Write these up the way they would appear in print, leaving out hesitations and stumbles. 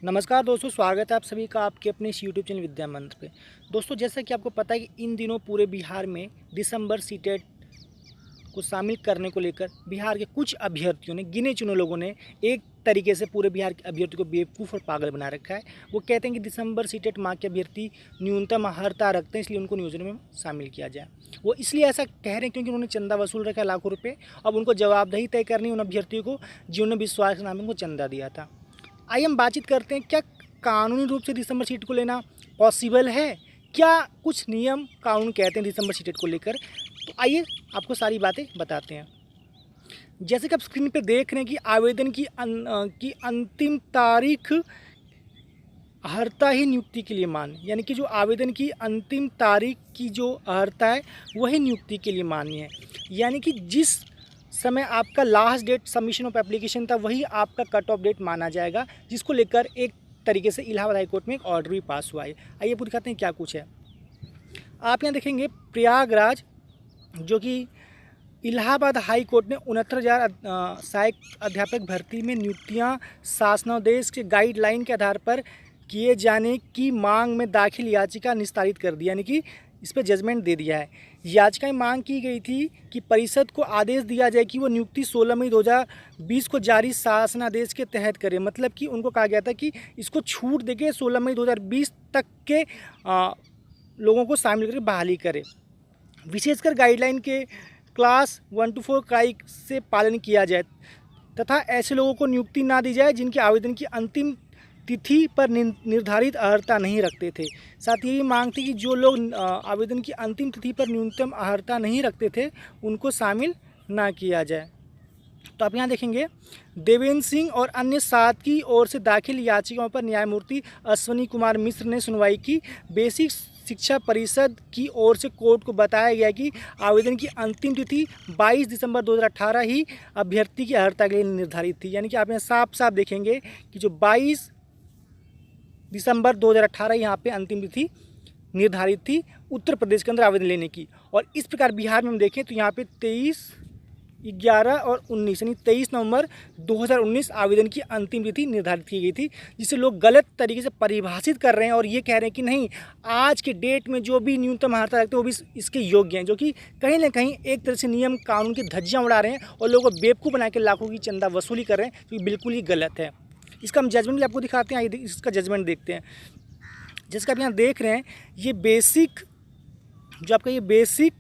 नमस्कार दोस्तों, स्वागत है आप सभी का आपके अपने इस यूट्यूब चैनल विद्या मंत्र पे। दोस्तों, जैसा कि आपको पता है कि इन दिनों पूरे बिहार में दिसंबर सीटेट को शामिल करने को लेकर बिहार के कुछ अभ्यर्थियों ने, गिने चुने लोगों ने एक तरीके से पूरे बिहार के अभ्यर्थियों को बेवकूफ़ और पागल बना रखा है। वो कहते हैं कि दिसंबर सीटेट माह के अभ्यर्थी न्यूनतम अर्हता रखते हैं, इसलिए उनको नियोजन में शामिल किया जाए। वो इसलिए ऐसा कह रहे हैं क्योंकि उन्होंने चंदा वसूल रखा है लाखों रुपये। अब उनको जवाबदेही तय करनी उन अभ्यर्थियों को जिन्होंने विश्वास के नाम पे उनको चंदा दिया था। आइए हम बातचीत करते हैं, क्या कानूनी रूप से दिसंबर सीट को लेना पॉसिबल है? क्या कुछ नियम कानून कहते हैं दिसंबर सीटेट को लेकर? तो आइए आपको सारी बातें बताते हैं। जैसे कि आप स्क्रीन पे देख रहे हैं कि आवेदन की अंतिम तारीख अर्हता ही नियुक्ति के लिए मान्य, यानी कि जो आवेदन की अंतिम तारीख की जो अर्हता है वही नियुक्ति के लिए मान्य है। यानी कि जिस समय आपका last date submission of application था वही आपका कट ऑफ डेट माना जाएगा, जिसको लेकर एक तरीके से इलाहाबाद हाई कोर्ट में एक ऑर्डर भी पास हुआ है। आइए आपको दिखाते हैं क्या कुछ है। आप यहाँ देखेंगे प्रयागराज, जो कि इलाहाबाद हाई कोर्ट ने 69,000 सहायक अध्यापक भर्ती में नियुक्तियाँ शासनादेश के गाइडलाइन के आधार पर किए जाने की मांग में दाखिल याचिका निस्तारित कर दी, यानी कि इस पर जजमेंट दे दिया है। याचिका में मांग की गई थी कि परिषद को आदेश दिया जाए कि वो नियुक्ति 16 मई 2020 को जारी शासनादेश के तहत करे। मतलब कि उनको कहा गया था कि इसको छूट देके 16 मई 2020 तक के लोगों को शामिल करके बहाली करे। विशेषकर गाइडलाइन के क्लास 1 to 4 का से पालन किया जाए तथा ऐसे लोगों को नियुक्ति ना दी जाए जिनके आवेदन की अंतिम तिथि पर निर्धारित अर्हता नहीं रखते थे। साथ ही मांग थी कि जो लोग आवेदन की अंतिम तिथि पर न्यूनतम अर्हता नहीं रखते थे उनको शामिल ना किया जाए। तो आप यहाँ देखेंगे देवेंद्र सिंह और अन्य 7 की ओर से दाखिल याचिकाओं पर न्यायमूर्ति अश्वनी कुमार मिश्र ने सुनवाई की। बेसिक शिक्षा परिषद की ओर से कोर्ट को बताया गया कि आवेदन की अंतिम तिथि 22 दिसंबर 2018 ही अभ्यर्थी की अर्हता के लिए निर्धारित थी। यानी कि आप यहाँ साफ साफ देखेंगे कि जो 22 दिसंबर 2018 यहाँ पे अंतिम तिथि निर्धारित थी उत्तर प्रदेश के अंदर आवेदन लेने की। और इस प्रकार बिहार में हम देखें तो यहाँ पे 23, 11 और 19 यानी 23 नवंबर 2019 आवेदन की अंतिम तिथि निर्धारित की गई थी, जिसे लोग गलत तरीके से परिभाषित कर रहे हैं और ये कह रहे हैं कि नहीं, आज के डेट में जो भी न्यूनतम अर्हता रखते हैं वो भी इसके योग्य हैं, जो कि कहीं ना कहीं एक तरह से नियम कानून की धज्जियाँ उड़ा रहे हैं और लोगों को बेवकूफ़ बना के लाखों की चंदा वसूली कर रहे हैं, जो बिल्कुल ही गलत है। इसका हम जजमेंट भी आपको दिखाते हैं। आइए इसका जजमेंट देखते हैं। जिसका आप यहाँ देख रहे हैं, ये बेसिक जो आपका ये बेसिक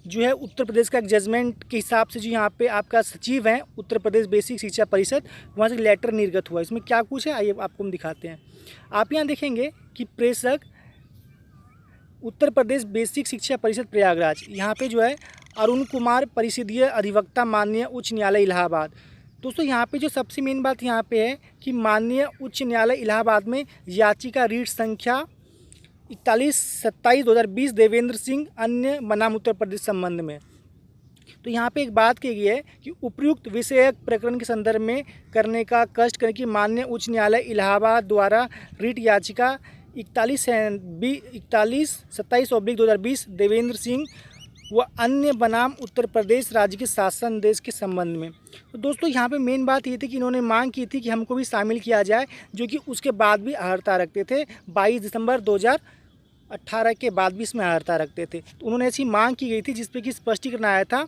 जो है उत्तर प्रदेश का एक जजमेंट के हिसाब से जो यहाँ पे आपका सचिव हैं उत्तर प्रदेश बेसिक शिक्षा परिषद, वहाँ से लेटर निर्गत हुआ। इसमें क्या कुछ है आइए आपको हम दिखाते हैं। आप यहाँ देखेंगे कि प्रेषक उत्तर प्रदेश बेसिक शिक्षा परिषद प्रयागराज, यहाँ पे जो है अरुण कुमार परिषदीय अधिवक्ता माननीय उच्च न्यायालय इलाहाबाद। दोस्तों, यहाँ पे जो सबसे मेन बात यहाँ पे है कि माननीय उच्च न्यायालय इलाहाबाद में याचिका रीट संख्या 41/27/2020 देवेंद्र सिंह अन्य बनाम उत्तर प्रदेश संबंध में। तो यहाँ पे एक बात कही गई है कि उपयुक्त विषयक प्रकरण के संदर्भ में करने का कष्ट करें कि माननीय उच्च न्यायालय इलाहाबाद द्वारा रीट याचिका 41/27/2020 देवेंद्र सिंह व अन्य बनाम उत्तर प्रदेश राज्य के शासन देश के संबंध में। तो दोस्तों, यहाँ पे मेन बात ये थी कि इन्होंने मांग की थी कि हमको भी शामिल किया जाए, जो कि उसके बाद भी अर्हता रखते थे। 22 दिसंबर 2018 के बाद भी इसमें अर्हता रखते थे। तो उन्होंने ऐसी मांग की गई थी जिसपे कि स्पष्टीकरण आया था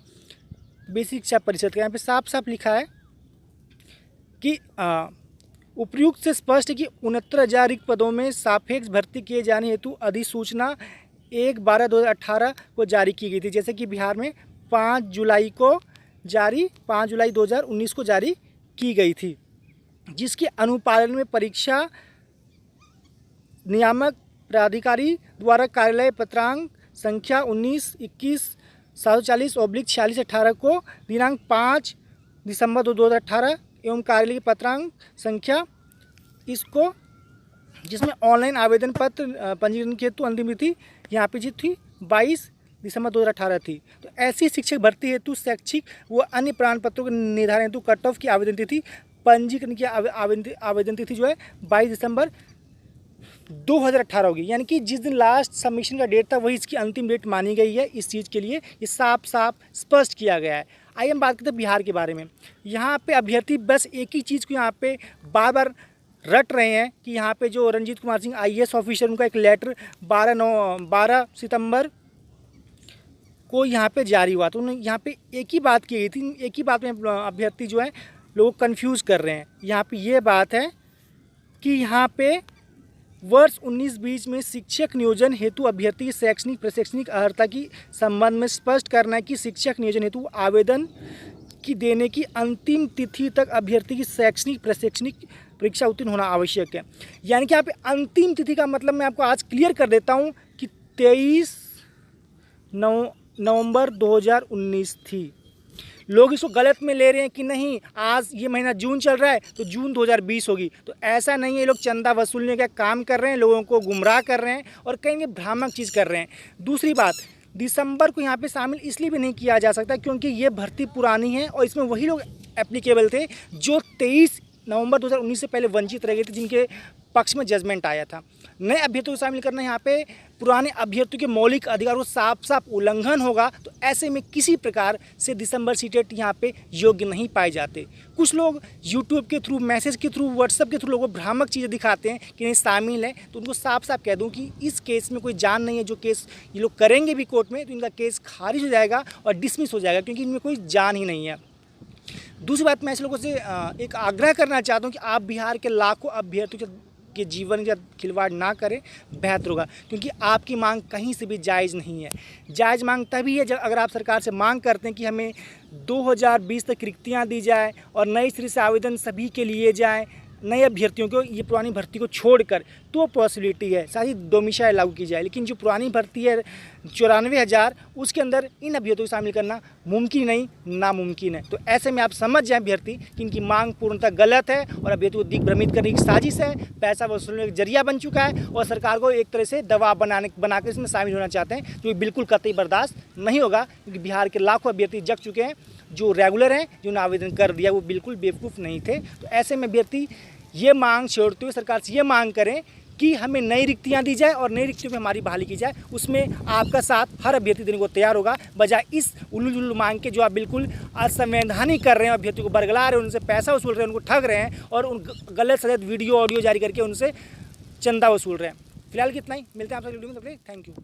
बेसिक शिक्षा परिषद का। यहाँ पे साफ साफ लिखा है कि उपयुक्त से स्पष्ट है कि 69,000 रिक्त पदों में सापेक्ष भर्ती किए जाने हेतु अधिसूचना 1/12/2018 को जारी की गई थी। जैसे कि बिहार में 5 जुलाई 2019 को जारी की गई थी, जिसके अनुपालन में परीक्षा नियामक प्राधिकारी द्वारा कार्यालय पत्रांक संख्या 19-21-740/46/18 को दिनांक 5 दिसंबर 2018 एवं कार्यालय पत्रांक संख्या इसको जिसमें ऑनलाइन आवेदन पत्र पंजीकरण के हेतु अंतिम तिथि यहाँ पे जी थी 22 दिसंबर 2018 थी। तो ऐसी शिक्षक भर्ती हेतु शैक्षिक व अन्य प्रमाण पत्रों के निर्धारण हेतु कट ऑफ की आवेदन तिथि पंजीकरण की आवेदन तिथि जो है 22 दिसंबर 2018 होगी। यानी कि जिस दिन लास्ट सबमिशन का डेट था वही इसकी अंतिम डेट मानी गई है। इस चीज़ के लिए ये साफ साफ स्पष्ट किया गया है। आइए हम बात करते हैं बिहार के बारे में। यहाँ पे अभ्यर्थी बस एक ही चीज़ को यहाँ पे बार बार रट रहे हैं कि यहाँ पे जो रणजीत कुमार सिंह IAS ऑफिसर, उनका एक लेटर 12 सितंबर को यहाँ पे जारी हुआ। तो उन्होंने यहाँ पे एक ही बात की थी, एक ही बात में अभ्यर्थी जो है लोग कंफ्यूज कर रहे हैं। यहाँ पे ये बात है कि यहाँ पे वर्ष 19-20 में शिक्षक नियोजन हेतु अभ्यर्थी की शैक्षणिक प्रशैक्षणिक अर्हता की संबंध में स्पष्ट करना है कि शिक्षक नियोजन हेतु आवेदन की देने की अंतिम तिथि तक अभ्यर्थी की शैक्षणिक प्रशैक्षणिक परीक्षा उत्तीर्ण होना आवश्यक है। यानी कि यहाँ पे अंतिम तिथि का मतलब मैं आपको आज क्लियर कर देता हूँ कि 23 नवंबर 2019 थी। लोग इसको गलत में ले रहे हैं कि नहीं, आज ये महीना जून चल रहा है तो जून 2020 होगी। तो ऐसा नहीं है, ये लोग चंदा वसूलने का काम कर रहे हैं, लोगों को गुमराह कर रहे हैं और कहीं भ्रामक चीज़ कर रहे हैं। दूसरी बात, दिसंबर को यहाँ पे शामिल इसलिए भी नहीं किया जा सकता क्योंकि ये भर्ती पुरानी है और इसमें वही लोग एप्लीकेबल थे जो 23 नवंबर 2019 से पहले वंचित रह गए थे, जिनके पक्ष में जजमेंट आया था। नए अभ्यर्थियों को शामिल करना यहाँ पे पुराने अभ्यर्थियों के मौलिक अधिकारों को साफ साफ उल्लंघन होगा। तो ऐसे में किसी प्रकार से दिसंबर सीटेट यहाँ पे योग्य नहीं पाए जाते। कुछ लोग यूट्यूब के थ्रू, मैसेज के थ्रू, व्हाट्सएप के थ्रू लोगों को भ्रामक चीज़ें दिखाते हैं कि नहीं शामिल है। तो उनको साफ साफ कह दूँ कि इस केस में कोई जान नहीं है। जो केस ये लोग करेंगे भी कोर्ट में तो इनका केस खारिज हो जाएगा और डिसमिस हो जाएगा, क्योंकि इनमें कोई जान ही नहीं है। दूसरी बात, मैं ऐसे लोगों से एक आग्रह करना चाहता हूँ कि आप बिहार के लाखों अभ्यर्थियों के जीवन का खिलवाड़ ना करें, बेहतर होगा। क्योंकि आपकी मांग कहीं से भी जायज़ नहीं है। जायज़ मांग तभी है जब अगर आप सरकार से मांग करते हैं कि हमें 2020 तक रिक्तियाँ दी जाए और नई सिरे से आवेदन सभी के लिए जाए, नए अभ्यर्थियों को, ये पुरानी भर्ती को छोड़कर, तो पॉसिबिलिटी है साथ ही डोमिसाइल लागू की जाए। लेकिन जो पुरानी भर्ती है 94,000, उसके अंदर इन अभ्यर्थियों को शामिल करना मुमकिन नहीं, नामुमकिन है। तो ऐसे में आप समझ जाएं अभ्यर्थी कि इनकी मांग पूर्णतः गलत है और अभ्यर्थियों को दिग्भ्रमित करने की साजिश है, पैसा वसूलने का जरिया बन चुका है और सरकार को एक तरह से दबाव बनाकर इसमें शामिल होना चाहते हैं, जो बिल्कुल कतई बर्दाश्त नहीं होगा। क्योंकि बिहार के लाखों अभ्यर्थी जग चुके हैं, जो रेगुलर हैं, जिन्होंने आवेदन कर दिया, वो बिल्कुल बेवकूफ़ नहीं थे। तो ऐसे में अभ्यर्थी ये मांग छोड़ते हुए सरकार से ये मांग करें कि हमें नई रिक्तियां दी जाए और नई रिक्तियों में हमारी बहाली की जाए। उसमें आपका साथ हर अभ्यर्थी देने को तैयार होगा, बजाय इस उल्लू मांग के जो आप बिल्कुल असंवैधानिक कर रहे हैं, अभ्यर्थियों को बरगला रहे हैं, उनसे पैसा वसूल रहे हैं, उनको ठग रहे हैं और उन गलत सलत वीडियो ऑडियो जारी करके उनसे चंदा वसूल रहे हैं। फिलहाल कितना ही, मिलते हैं आपसे वीडियो में, तब तक थैंक यू।